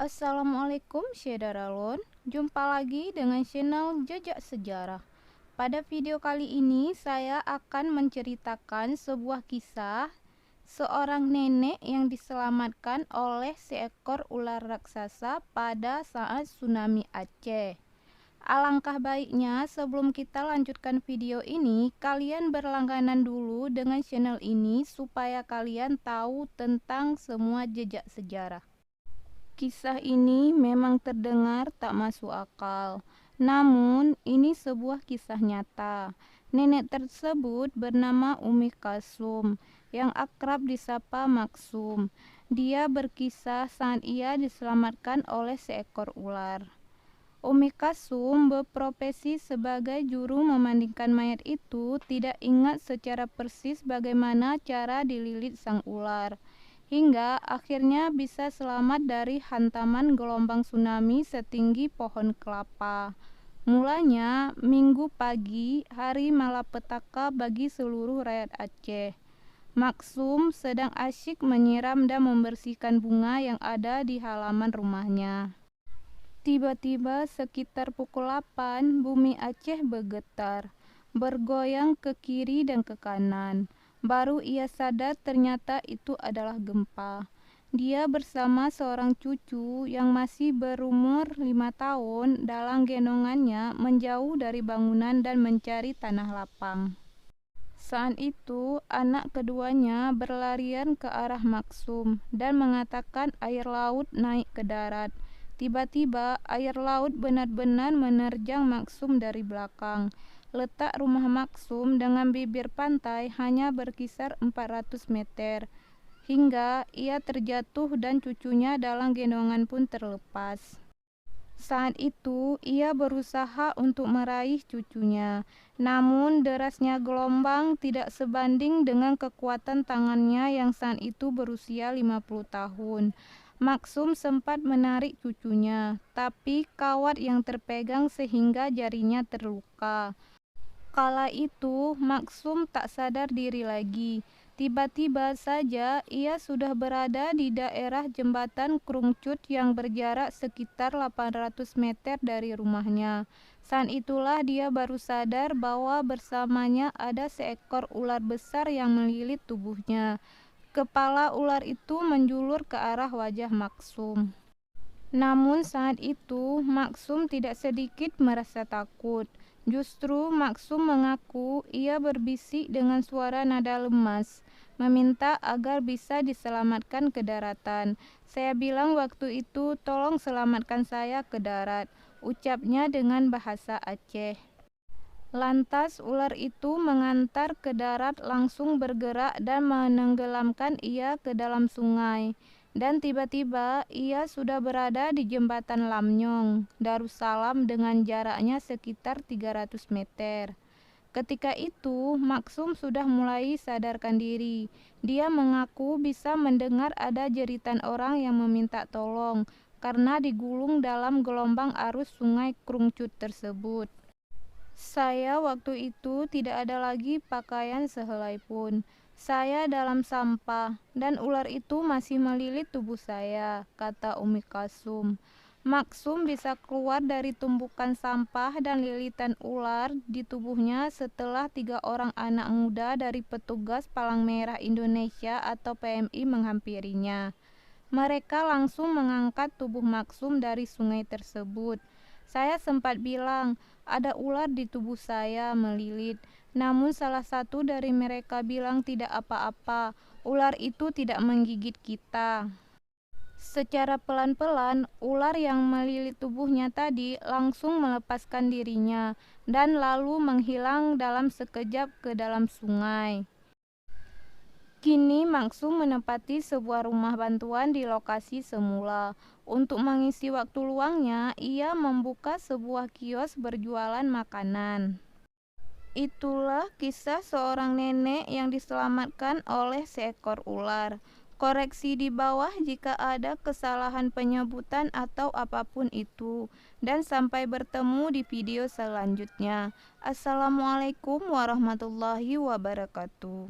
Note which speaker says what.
Speaker 1: Assalamualaikum Syederalun, jumpa lagi dengan channel Jejak Sejarah. Pada video kali ini saya akan menceritakan sebuah kisah seorang nenek yang diselamatkan oleh seekor ular raksasa pada saat tsunami Aceh. Alangkah baiknya sebelum kita lanjutkan video ini, kalian berlangganan dulu dengan channel ini supaya kalian tahu tentang semua jejak sejarah. Kisah ini memang terdengar tak masuk akal, namun ini sebuah kisah nyata. Nenek tersebut bernama Umi Kalsum, yang akrab disapa Maksum. Dia berkisah saat ia diselamatkan oleh seekor ular. Umi Kalsum berprofesi sebagai juru memandikan mayat itu tidak ingat secara persis bagaimana cara dililit sang ular hingga akhirnya bisa selamat dari hantaman gelombang tsunami setinggi pohon kelapa. Mulanya Minggu pagi, hari malapetaka bagi seluruh rakyat Aceh. Maksum sedang asyik menyiram dan membersihkan bunga yang ada di halaman rumahnya. Tiba-tiba sekitar pukul 8, bumi Aceh bergetar, bergoyang ke kiri dan ke kanan. Baru ia sadar ternyata itu adalah gempa. Dia bersama seorang cucu yang masih berumur 5 tahun dalam gendongannya menjauh dari bangunan dan mencari tanah lapang. Saat itu, anak keduanya berlarian ke arah Maksum dan mengatakan air laut naik ke darat. Tiba-tiba, air laut benar-benar menerjang Maksum dari belakang. Letak rumah Maksum dengan bibir pantai hanya berkisar 400 meter, hingga ia terjatuh dan cucunya dalam gendongan pun terlepas. Saat itu, ia berusaha untuk meraih cucunya, namun derasnya gelombang tidak sebanding dengan kekuatan tangannya yang saat itu berusia 50 tahun. Maksum sempat menarik cucunya, tapi kawat yang terpegang sehingga jarinya terluka. Kala itu, Maksum tak sadar diri lagi. Tiba-tiba saja ia sudah berada di daerah jembatan Krungcut yang berjarak sekitar 800 meter dari rumahnya. Saat itulah dia baru sadar bahwa bersamanya ada seekor ular besar yang melilit tubuhnya. Kepala ular itu menjulur ke arah wajah Maksum. Namun saat itu Maksum tidak sedikit merasa takut. Justru Maksum mengaku ia berbisik dengan suara nada lemas, meminta agar bisa diselamatkan ke daratan. Saya bilang waktu itu, tolong selamatkan saya ke darat, ucapnya dengan bahasa Aceh. Lantas ular itu mengantar ke darat langsung bergerak dan menenggelamkan ia ke dalam sungai. Dan tiba-tiba ia sudah berada di jembatan Lamnyong, Darussalam dengan jaraknya sekitar 300 meter. Ketika itu, Maksum sudah mulai sadarkan diri. Dia mengaku bisa mendengar ada jeritan orang yang meminta tolong karena digulung dalam gelombang arus sungai Krungcut tersebut. Saya waktu itu tidak ada lagi pakaian sehelai pun. Saya dalam sampah dan ular itu masih melilit tubuh saya, kata Umi Kalsum. Maksum bisa keluar dari tumpukan sampah dan lilitan ular di tubuhnya setelah 3 orang anak muda dari petugas Palang Merah Indonesia atau PMI menghampirinya. Mereka langsung mengangkat tubuh Maksum dari sungai tersebut. Saya sempat bilang, ada ular di tubuh saya melilit. Namun salah satu dari mereka bilang tidak apa-apa, ular itu tidak menggigit kita. Secara pelan-pelan, ular yang melilit tubuhnya tadi langsung melepaskan dirinya dan lalu menghilang dalam sekejap ke dalam sungai. Kini Maksum menempati sebuah rumah bantuan di lokasi semula. Untuk mengisi waktu luangnya, ia membuka sebuah kios berjualan makanan. Itulah kisah seorang nenek yang diselamatkan oleh seekor ular. Koreksi di bawah jika ada kesalahan penyebutan atau apapun itu. Dan sampai bertemu di video selanjutnya. Assalamualaikum warahmatullahi wabarakatuh.